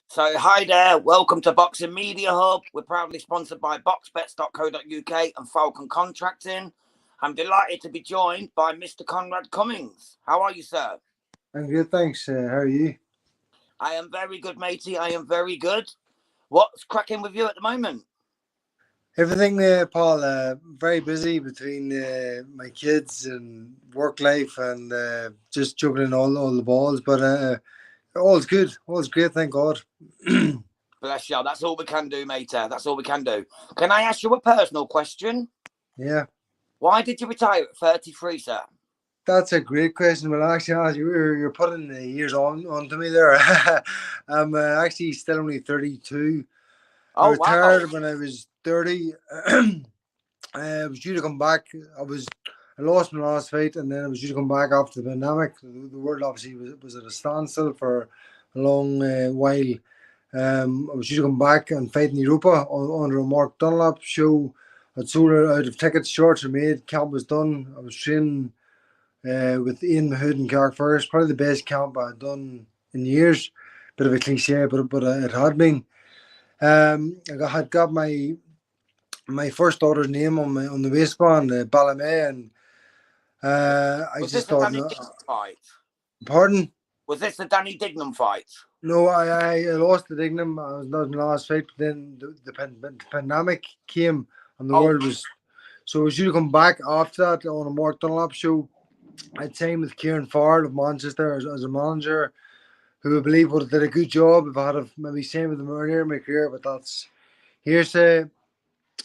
So hi there, welcome to Boxing Media Hub. We're proudly sponsored by boxbets.co.uk and Falcon Contracting. I'm delighted to be joined by Mr. Conrad Cummings. How are you, sir? I'm good, thanks. How are you? I am very good, matey. I am very good. What's cracking with you at the moment? Everything, Paul. Very busy between my kids and work life and just juggling all the balls. But all's good. All's great, thank God. Bless you. That's all we can do, mate. That's all we can do. Can I ask you a personal question? Yeah. Why did you retire at 33, sir? That's a great question. Well, actually, you're putting the years onto me there. I'm actually still only 32. I retired when I was 30. I was due to come back. I lost my last fight, and then I was due to come back after the pandemic. The world obviously was at a standstill for a long while. I was due to come back and fight in Europa under a Mark Dunlop show. I'd sold out of tickets, shorts were made, camp was done. I was training with Ian Mahood and Carrickfergus, probably the best camp I had done in years. Bit of a cliche, but it had been. I had got my first daughter's name on the waistband, Ballamay, and I just thought, no, fight? Pardon? Was this the Danny Dignam fight? No, I lost the Dignam. That was my last fight. But then the pandemic came, and the world was. So I was due to come back after that on a Mark Dunlop show. I'd signed with Kieran Ford of Manchester as a manager, who I believe would have did a good job if I had maybe signed with them earlier in my career. But that's hearsay.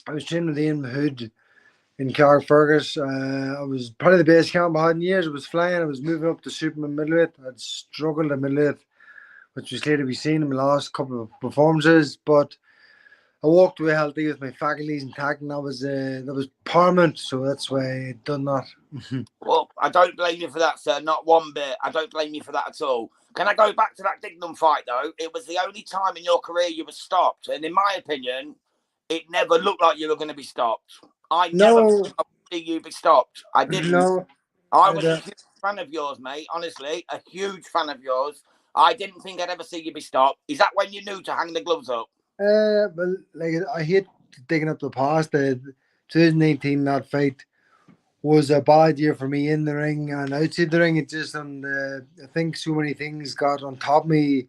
I was training with Ian Mahood in Carrickfergus. I was probably the best camp I had in years. I was flying. I was moving up to Superman middleweight. I'd struggled at middleweight, which was clear to be seen in my last couple of performances. But I walked away healthy with my faculties intact, and that was paramount. So that's why I done that. Well, I don't blame you for that, sir. Not one bit. I don't blame you for that at all. Can I go back to that Dignam fight, though? It was the only time in your career you were stopped. And in my opinion, it never looked like you were going to be stopped. I never see you be stopped. I didn't. No. I was a huge fan of yours, mate. Honestly, a huge fan of yours. I didn't think I'd ever see you be stopped. Is that when you knew to hang the gloves up? Well, like I hate digging up the past. 2018, that fight was a bad year for me in the ring and outside the ring. It just I think so many things got on top of me,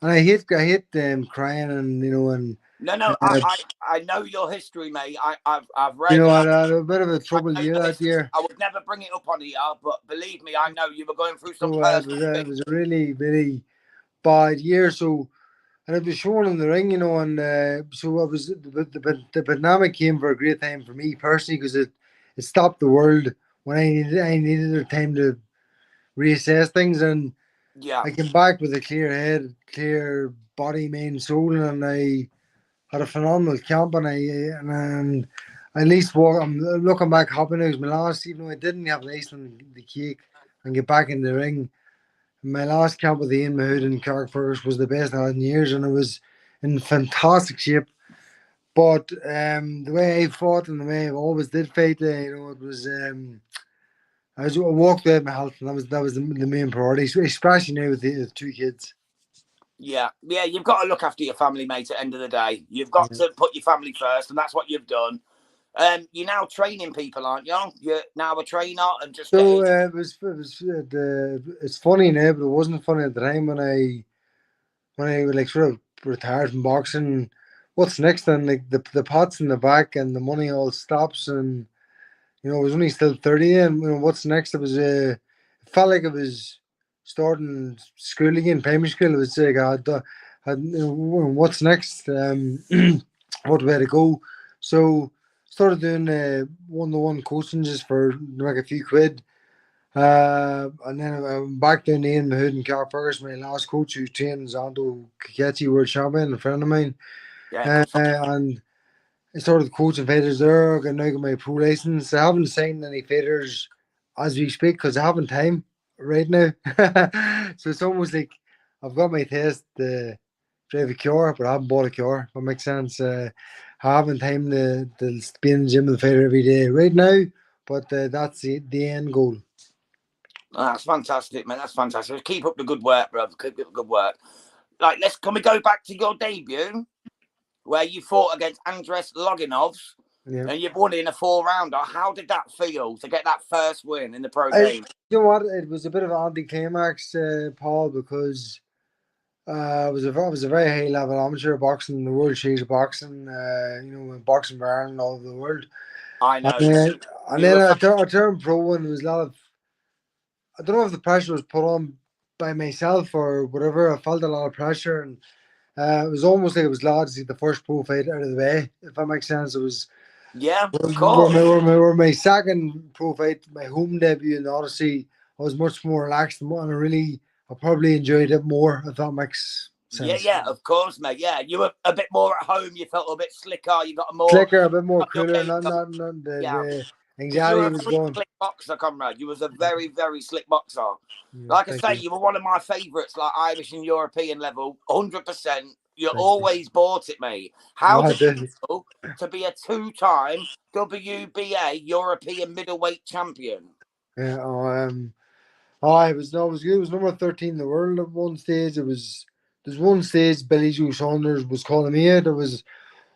and I hate crying and and. No, I know your history, mate. I've read. I had a bit of a troubled year that year. I would never bring it up on here, but believe me, I know you were going through some. It was a really, really bad year. So, and it was shown in the ring, and so I was the pandemic came for a great time for me personally because it stopped the world when I needed the time to reassess things, and I came back with a clear head, clear body, mind, soul, and I had a phenomenal camp, and at least I'm looking back happy now. My last, even though I didn't have the icing on the cake and get back in the ring, my last camp with Ian Mahood and Carrickfergus was the best I had in years, and I was in fantastic shape. But the way I fought and the way I always did fight, it was I walked away with my health, and that was the main priority, especially now with the two kids. Yeah, you've got to look after your family, mate, at the end of the day. You've got to put your family first, and that's what you've done. You're now training people, aren't you? You're now a trainer and just... So it's funny now, but it wasn't funny at the time when I like sort of retired from boxing. What's next then? Like the pot's in the back and the money all stops, and I was only still 30, and what's next? It felt like it was starting school again, primary school. It was like what's next? What way to go? So started doing one-to-one coaching just for like a few quid. And then I'm back down to Ian Mahood and Carrickfergus, my last coach who trained Zanto Kakechi, world champion, a friend of mine. And I started coaching fighters there. I now got my pro license. I haven't signed any fighters as we speak because I haven't time right now. So it's almost like I've got my test drive a cure, but I haven't bought a cure. If that makes sense. I haven't time to be in the gym and fight every day right now, but that's the end goal. Oh, that's fantastic, man. That's fantastic. Keep up the good work, brother. Keep up the good work. Like, can we go back to your debut where you fought against Andres Loginovs Yeah. and you won in a 4-rounder? How did that feel to get that first win in the pro You game? know what? It was a bit of an anticlimax, Paul, because I was a very high level amateur boxing, the World Series of Boxing, boxing barn all over the world. I And know. then I turned pro, and there was a lot of, I don't know if the pressure was put on by myself or whatever. I felt a lot of pressure, and it was almost like it was glad to see the first pro fight out of the way, if that makes sense. It was Yeah, of course. my second pro fight, my home debut in Odyssey. I was much more relaxed and I probably enjoyed it more, if that makes sense. Yeah, of course, mate. Yeah, you were a bit more at home. You felt a bit slicker. You got a more Slicker, a bit more your cooler, game. not Yeah, the because you anxiety were a was very gone. slick boxer, Conrad. You was a very, very slick boxer. Yeah, Like I thank say, you. you were one of my favourites, like Irish and European level, 100%. You Thank you. always bought it, mate. How No, I did it did. feel to be a 2-time WBA European middleweight champion? Yeah, it was no, it was good. It was number 13 in the world at one stage. There's one stage Billy Joe Saunders was calling me out. It was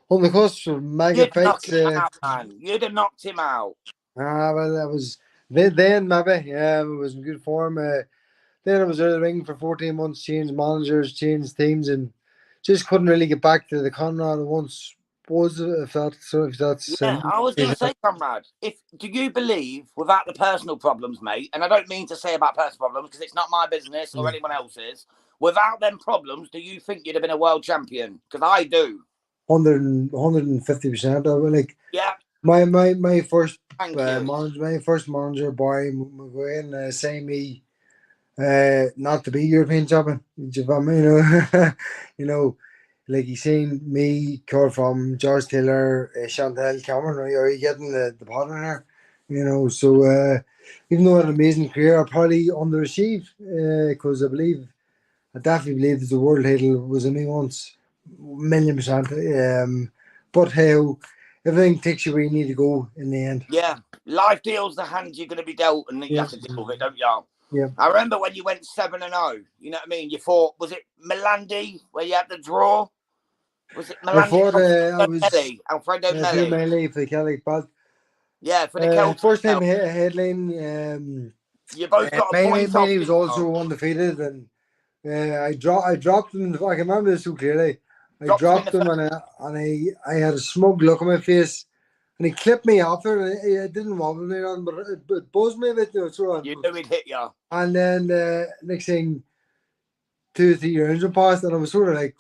on the cusp of mega You'd knock fights. him out, man. You'd have knocked him out. Well, that was then maybe. Yeah, it was in good form. Then I was out of the ring for 14 months, changed managers, changed teams, and just couldn't really get back to the Conrad I once was. If that's Yeah, I was going to say, Conrad, do you believe, without the personal problems, mate, and I don't mean to say about personal problems because it's not my business or anyone else's, without them problems, do you think you'd have been a world champion? Because I do. 150%. Like Yeah, my first thank you. manager Barry McGuinn saying me not to be European champion. Do you know what I mean? You know, like he's saying me, Cole from George Taylor, Chantal Cameron. Are you getting the pot in there? So even though I had an amazing career, I probably underachieved because I definitely believe that the world title was in me once, 1,000,000%. But how everything takes you where you need to go in the end. Yeah, life deals the hand you're going to be dealt, and you Yeah, have to deal with it, don't you? yeah. I remember when you went 7-0. You know what I mean? You fought, was it Milandi where you had the draw? Was it I Milandi? thought Alfredo through Melli. my life the Celtic belt. Yeah, for the Celtic First time belt. headline. You both got a point off. Mainly was also undefeated, and I dropped him. I can remember this so clearly. I Dropped him in the dropped him, first. and I had a smug look on my face, and he clipped me after. And it didn't wobble me on, but it buzzed me a bit. So on. You knew he'd hit you. And then next thing, 2 or 3 rounds had passed, and I was sort of like,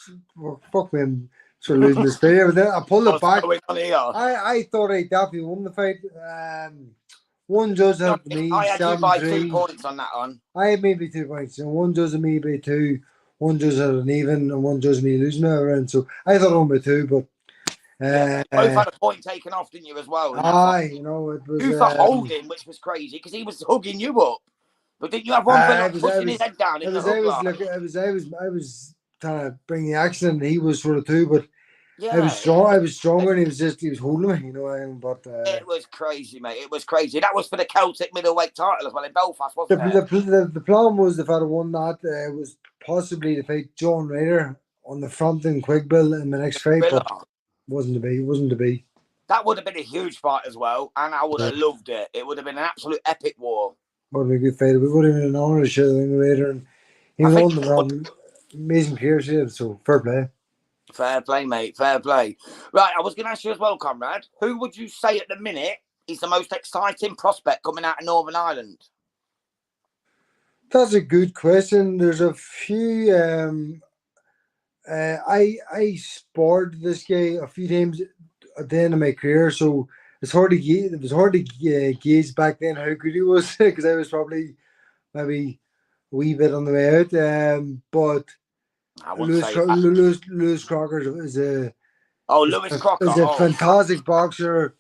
fuck me, I'm sort of losing the spirit. But then I pulled it What's back. going on here? I thought I definitely won the fight. One judge had me I had you by 2 7-3. points on that one. I had maybe 2 points. And one judge had me by 2. One judge had an even, and one judge had me losing me around. So I thought I won by 2, but Yeah, both had a point taken off, didn't you, as well? In that fight? it was. You for holding, which was crazy because he was hugging you up. But didn't you have one for like pushing his head down in the hug line? I was trying to bring the action, and he was sort of too, but Yeah, I was strong. I was stronger, and he was holding me, But it was crazy, mate. It was crazy. That was for the Celtic middleweight title as well in Belfast, the wasn't it? the plan was if I'd have won that, was possibly to fight John Ryder on the front in Quickbill in the next fight, but wasn't to be. It wasn't to be. That would have been a huge fight as well, and I would have loved it. It would have been an absolute epic war. Would have been a good fight. We would have been an honour to share the ring later, and he won the amazing career, so fair play. Fair play, mate. Fair play. Right, I was going to ask you as well, Conrad. Who would you say at the minute is the most exciting prospect coming out of Northern Ireland? That's a good question. There's a few. I sparred this guy a few times at the end of my career, so it's hard to gauge. It was hard to gauge back then how good he was because I was probably maybe a wee bit on the way out. But I wouldn't say that. Lewis Crocker is a Lewis Crocker. Fantastic boxer,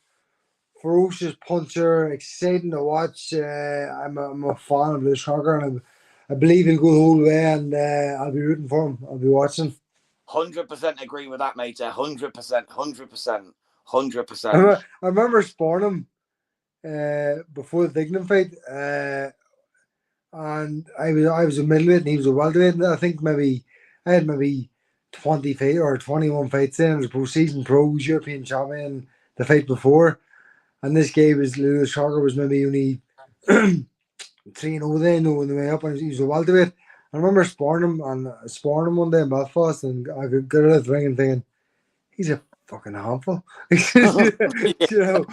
ferocious puncher, exciting to watch. I'm a fan of Lewis Crocker, and I believe he'll go the whole way, and I'll be rooting for him. I'll be watching. 100% agree with that, mate. 100%, 100%, 100%. I remember sparring him before the Dignam fight, and I was a middleweight and he was a welterweight. And I think I had maybe 20 fight or 21 fights in as a seasoned pros, European champion the fight before. And this guy was Lewis Shocker was maybe only 3-0 then, on the way up, and he was a welterweight. I remember sparring him one day in Belfast, and I could get out of the ring and thinking, he's a fucking handful. You know.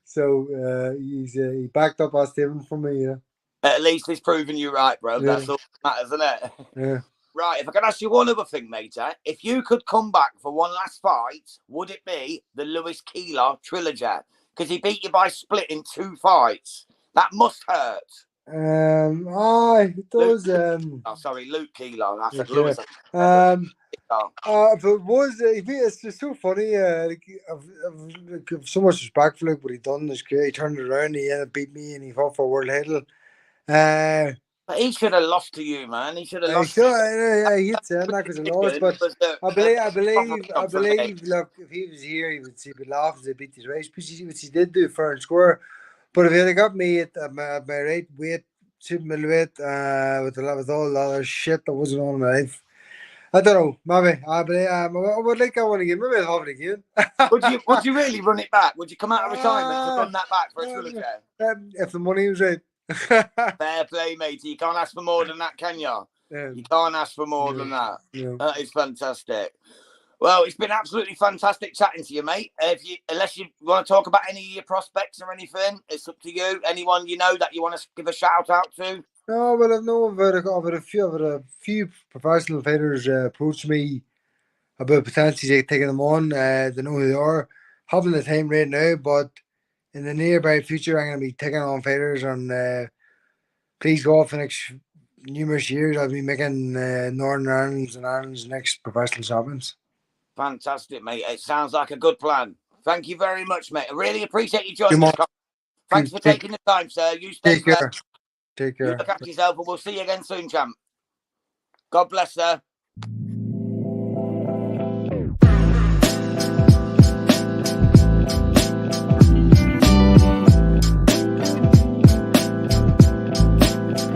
So he backed up our statement for me, yeah. At least he's proven you right, bro. Yeah. That's all that matters, isn't it? Yeah. Right, if I can ask you one other thing, mate, if you could come back for one last fight, would it be the Lewis Keeler trilogy? Because he beat you by split in 2 fights. That must hurt. It does. Luke Keeler. I said yeah. Lewis. If it was, it's just so funny. I've so much respect for what he done in his career. He turned it around. He ended up beat me, and he fought for a world title. But he should have lost to you, man. He should have lost. I hate saying that because he lost, but I believe. Look, if he was here, he would laugh as he beat his race, which he did do fair and square. But if he had got me at my right weight, super middleweight, with all the other shit that wasn't on in my life, I don't know. Maybe I would like I want to give. Maybe I'll have it again. Would you really run it back? Would you come out of retirement to run that back for a trilogy? If the money was right. Fair play, mate. You can't ask for more than that, can you? Yeah. You can't ask for more than that. Yeah. That is fantastic. Well, it's been absolutely fantastic chatting to you, mate. Unless you want to talk about any of your prospects or anything, it's up to you. Anyone you know that you want to give a shout out to? No, well, I've had a few professional fighters approach me about potentially taking them on. They know who they are. Having the time right now, but in the nearby future, I'm going to be taking on fighters, and please go for the next numerous years. I'll be making Northern Ireland's and Ireland's next professional champions. Fantastic, mate. It sounds like a good plan. Thank you very much, mate. I really appreciate you joining us. Thanks for taking the time, sir. You stay blessed. Take care. You look after yourself, and we'll see you again soon, champ. God bless, sir.